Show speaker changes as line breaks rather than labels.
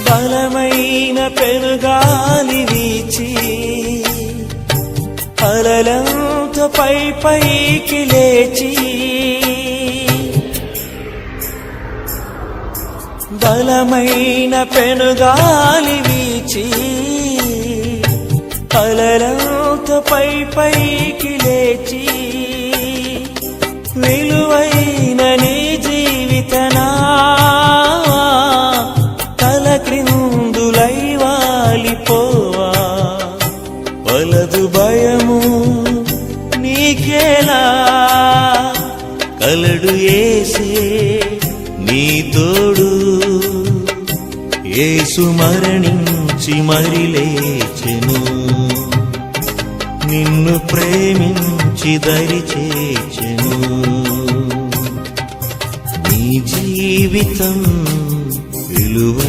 బలమైన పెనుగాలి వీచి అలలంతో పైకి లేచి బలమైన పెనుగాలి వీచి అలలంతో పైకి లేచి విలువైన నీ జీవితనా తలక్రిందులై వాలిపోవా వలదు భయము నీకేలా కలడు యేసే నీ తోడు యేసు మరణించి మరి లేచెను నిన్ను ప్రేమించి దరి చేచెను నీ జీవితం విలువ